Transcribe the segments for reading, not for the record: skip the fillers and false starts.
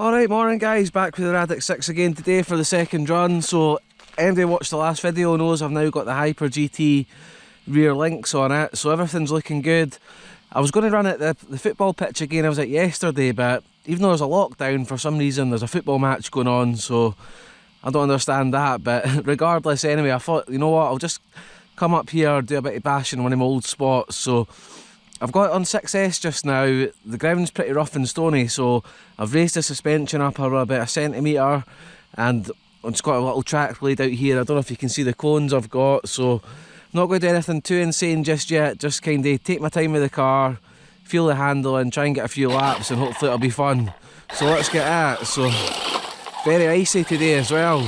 Alright, morning guys, back with the Radix 6 again today for the second run. So anybody watched the last video knows I've now got the Hyper GT rear links on it, so everything's looking good. I was going to run at the football pitch again I was at yesterday, but even though there's a lockdown, for some reason there's a football match going on, so I don't understand that. But regardless, anyway, I thought, you know what, I'll just come up here, do a bit of bashing one of my old spots. So I've got it on 6S just now. The ground's pretty rough and stony, so I've raised the suspension up about a centimetre, and I've just got a little track laid out here. I don't know if you can see the cones I've got, so not going to do anything too insane just yet. Just kind of take my time with the car, feel the handle and try and get a few laps, and hopefully it'll be fun. So let's get at it. So very icy today as well.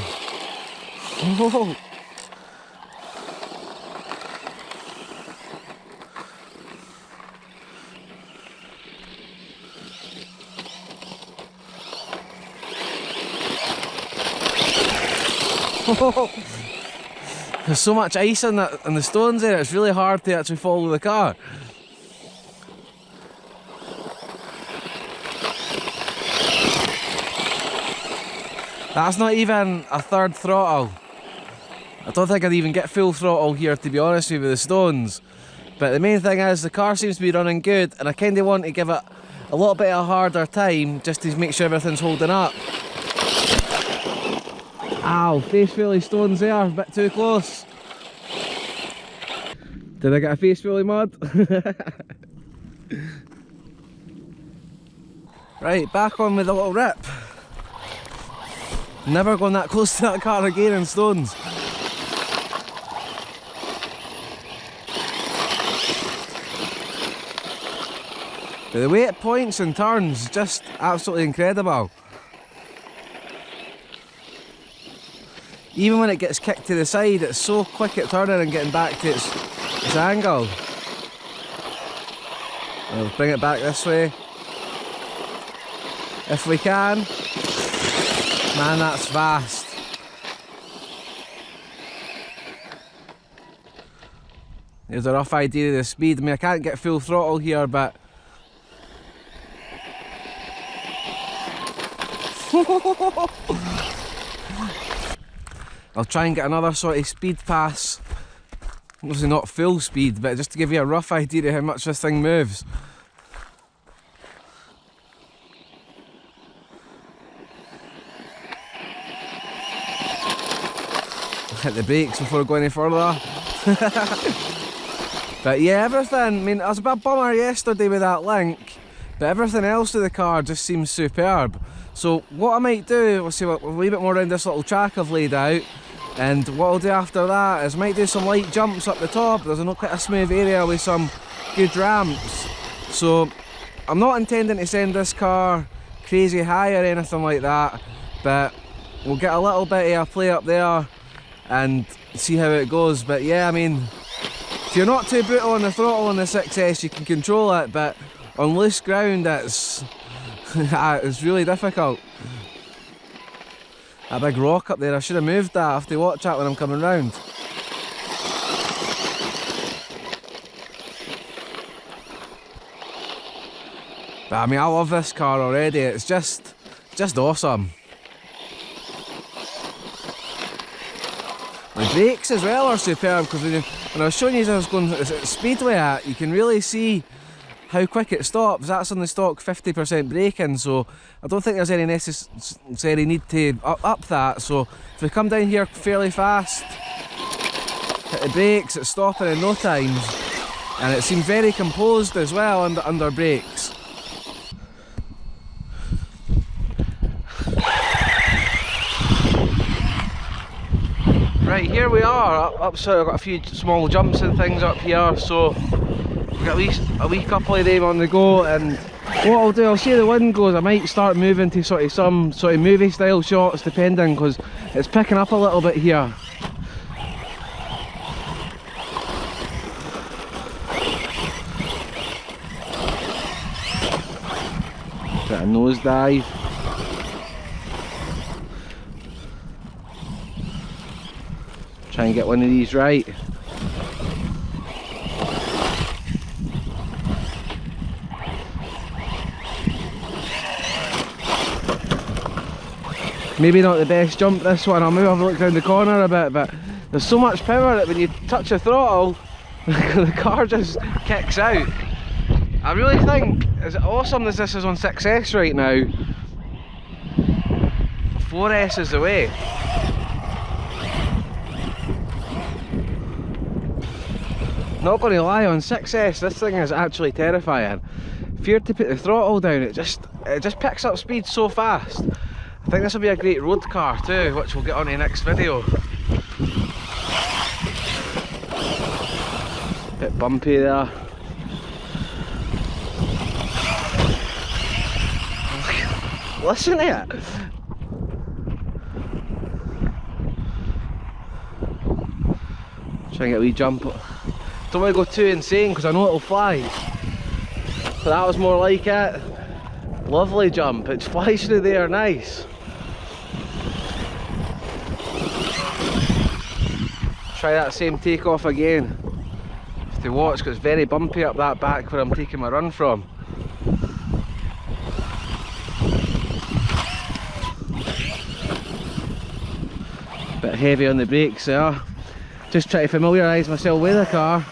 Oh. There's so much ice in the stones there, it's really hard to actually follow the car. That's not even a third throttle. I don't think I'd even get full throttle here, to be honest with you, with the stones. But the main thing is the car seems to be running good, and I kind of want to give it a little bit of a harder time just to make sure everything's holding up. Ow, face full of stones there, a bit too close. Did I get a face full of mud? Right, back on with a little rip. Never going that close to that car again in stones. But the way it points and turns, just absolutely incredible. Even when it gets kicked to the side, it's so quick at turning and getting back to its angle. We'll bring it back this way, if we can. Man, that's fast. There's a rough idea of the speed. I mean, I can't get full throttle here, but I'll try and get another sort of speed pass. Obviously not full speed, but just to give you a rough idea of how much this thing moves. Hit the brakes before going any further. But yeah, everything, I mean, I was a bit bummer yesterday with that link, but everything else with the car just seems superb. So what I might do, we'll see a wee bit more around this little track I've laid out, and what I'll do after that is I might do some light jumps up the top. There's not quite a smooth area with some good ramps. So I'm not intending to send this car crazy high or anything like that, but we'll get a little bit of a play up there and see how it goes. But yeah, I mean, if you're not too brutal on the throttle on the 6S, you can control it, but on loose ground it's it's really difficult. That big rock up there, I should have moved that. I have to watch that when I'm coming round. But I mean, I love this car already. It's just awesome. The brakes as well are superb, because when I was showing you as I was going at speed with it, you can really see how quick it stops. That's on the stock 50% braking, so I don't think there's any necessary need to up that. So if we come down here fairly fast, hit the brakes, it's stopping in no time, and it seems very composed as well under brakes. Right, here we are, up so I've got a few small jumps and things up here, so we've got a wee couple of them on the go, and what I'll do, I'll see how the wind goes. I might start moving to some sort of movie style shots, depending, because it's picking up a little bit here. Bit of nosedive. Try and get one of these right. Maybe not the best jump this one, I'll maybe have a look down the corner a bit, but there's so much power that when you touch the throttle, the car just kicks out. I really think, as awesome as this is on 6S right now, 4S is the way. Not going to lie, on 6S this thing is actually terrifying. If you're to put the throttle down, it just picks up speed so fast. I think this will be a great road car too, which we'll get on in the next video. Bit bumpy there. Listen to it. Try and get a wee jump. Don't want to go too insane because I know it'll fly. But that was more like it. Lovely jump, it flies through there, nice. Try that same takeoff again. Have to watch because it's very bumpy up that back where I'm taking my run from. Bit heavy on the brakes there. Just try to familiarise myself with the car.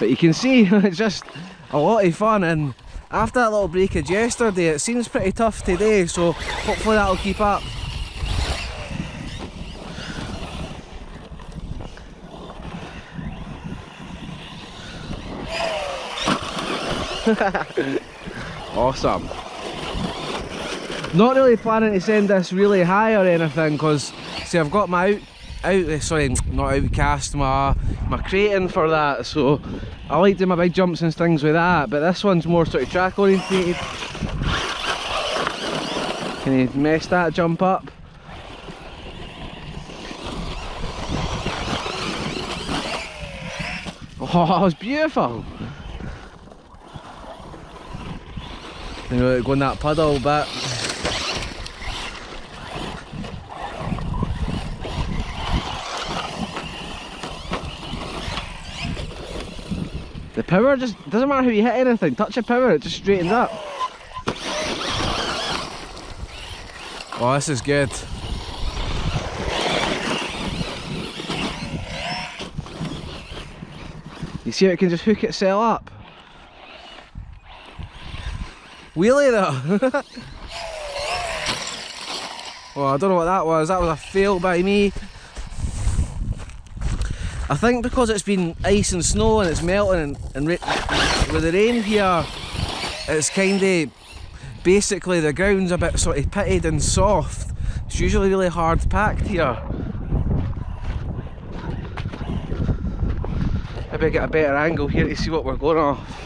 But you can see it's just a lot of fun, and after that little breakage yesterday it seems pretty tough today, so hopefully that'll keep up. Awesome. Not really planning to send this really high or anything because see I've got my outcast, my crating for that, so I like doing my big jumps and things with that, but this one's more sort of track orientated. Can you mess that jump up? Oh, that was beautiful. You know, go in that puddle a bit. The power just doesn't matter how you hit anything, touch the power, it just straightens up. Oh, this is good. You see how it can just hook itself up? Wheelie though! Oh, I don't know what that was a fail by me. I think because it's been ice and snow and it's melting and with the rain here, it's kind of, basically the ground's a bit sort of pitted and soft. It's usually really hard packed here. Maybe I get a better angle here to see what we're going off.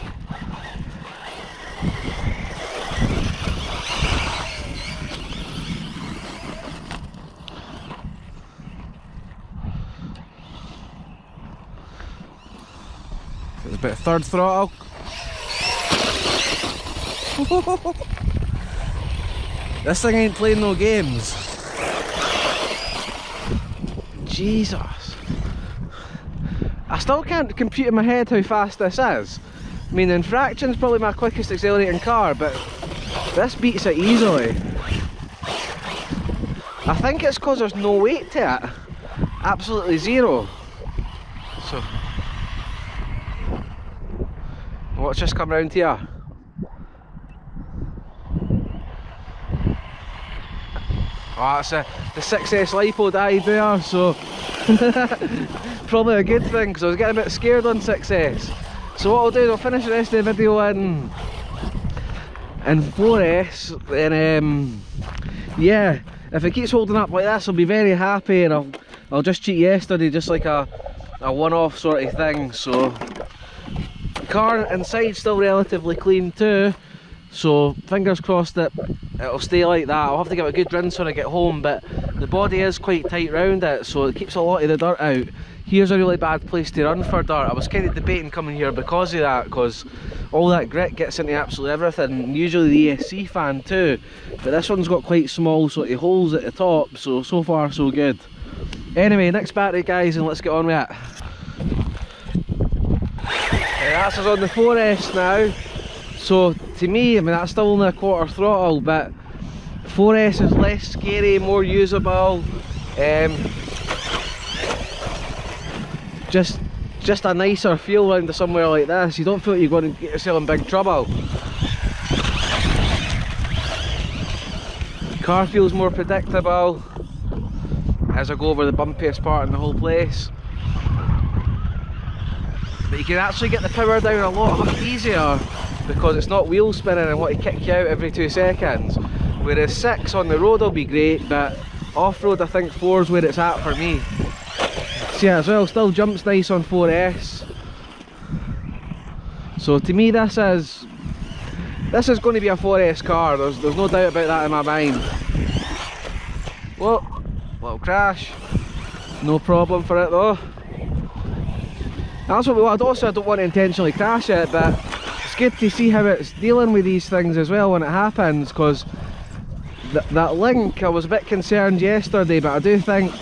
There's a bit of third throttle. This thing ain't playing no games. Jesus. I still can't compute in my head how fast this is. I mean, in fraction's probably my quickest accelerating car, but this beats it easily. I think it's because there's no weight to it. Absolutely zero. So, what's just come round here? Oh, that's the 6S LiPo died there, so probably a good thing because I was getting a bit scared on 6S. So what I'll do is I'll finish the rest of the video in 4S, and yeah, if it keeps holding up like this I'll be very happy, and I'll just cheat yesterday, just like a one-off sort of thing. So car inside still relatively clean too, so fingers crossed that it'll stay like that. I'll have to give it a good rinse when I get home, but the body is quite tight round it, so it keeps a lot of the dirt out. Here's a really bad place to run for dirt. I was kind of debating coming here because of that, because all that grit gets into absolutely everything, usually the ESC fan too, but this one's got quite small sort of holes at the top, so far so good. Anyway, next battery guys, and let's get on with it. That's us on the 4S now. So to me, I mean, that's still only a quarter throttle, but 4S is less scary, more usable. Just a nicer feel around to somewhere like this. You don't feel like you're going to get yourself in big trouble. The car feels more predictable as I go over the bumpiest part in the whole place. But you can actually get the power down a lot easier because it's not wheel spinning and want to kick you out every 2 seconds. Whereas 6 on the road will be great, but off-road I think 4 is where it's at for me. So yeah, as well, still jumps nice on 4S. So to me this is going to be a 4S car, there's no doubt about that in my mind. Whoa, little crash. No problem for it though. That's what we want. Also, I don't want to intentionally crash it, but it's good to see how it's dealing with these things as well when it happens, because that link, I was a bit concerned yesterday, but I do think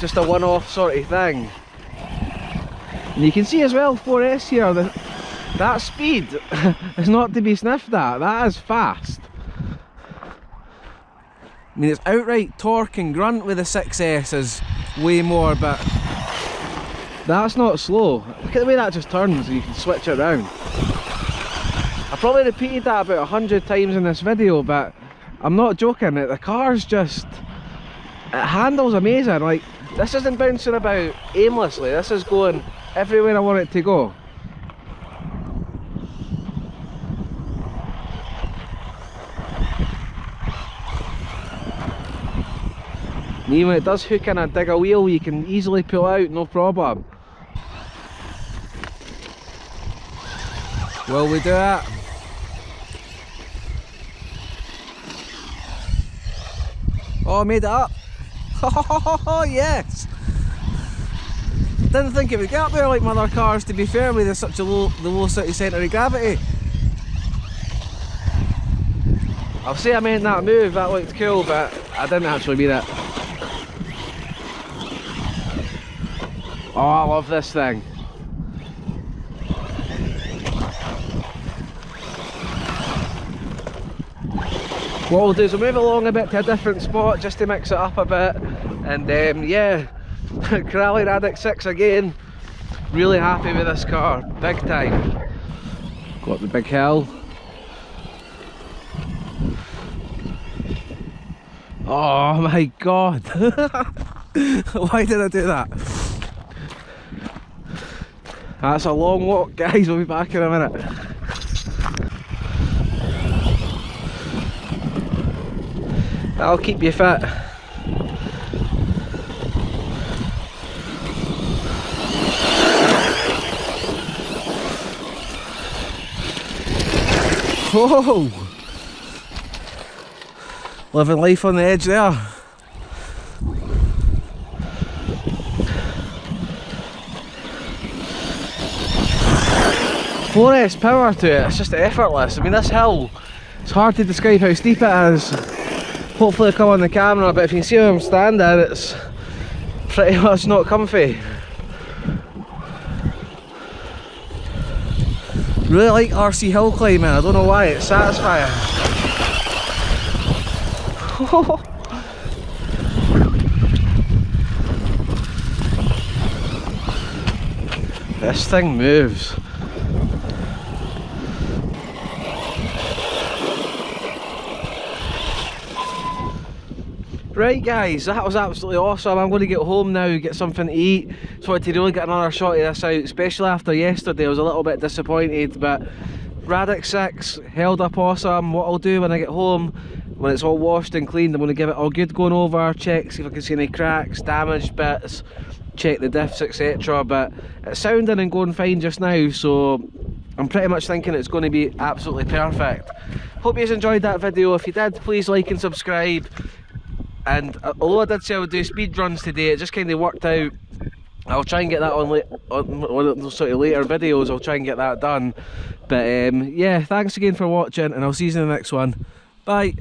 just a one-off sort of thing. And you can see as well 4S here, that speed is not to be sniffed at. That is fast. I mean, it's outright torque and grunt with the 6S is way more, but that's not slow. Look at the way that just turns and you can switch it around. I probably repeated that about 100 times in this video, but I'm not joking. The car's just, it handles amazing. Like, this isn't bouncing about aimlessly, this is going everywhere I want it to go. And even when it does hook in and dig a wheel, you can easily pull out, no problem. Will we do it? Oh, I made it up! Oh yes! Didn't think it would get up there like my other cars, to be fair, with such a low city centre of gravity. I'll say I meant that move, that looked cool, but I didn't actually mean it. Oh, I love this thing. What we'll do is we'll move along a bit to a different spot just to mix it up a bit, and yeah, Probably Radix 6 again. Really happy with this car, big time. Got the big hill. Oh my god! Why did I do that? That's a long walk, guys. We'll be back in a minute. That'll keep you fit. Whoa! Living life on the edge there. "4S power to it, it's just effortless." I mean, this hill, it's hard to describe how steep it is. Hopefully it'll come on the camera, but if you can see where I'm standing, it's pretty much not comfy. Really like RC hill climbing, I don't know why, it's satisfying. This thing moves. Right guys, that was absolutely awesome. I'm going to get home now, get something to eat. Just wanted to really get another shot of this out, especially after yesterday. I was a little bit disappointed, but Radix 6 held up awesome. What I'll do when I get home, when it's all washed and cleaned, I'm going to give it a good going over, check, see if I can see any cracks, damaged bits, check the diffs, etc. But it's sounding and going fine just now, so I'm pretty much thinking it's going to be absolutely perfect. Hope you guys enjoyed that video. If you did, please like and subscribe. And although I did say I would do speed runs today, it just kind of worked out. I'll try and get that on one of those sort of later videos. I'll try and get that done. But yeah, thanks again for watching, and I'll see you in the next one. Bye.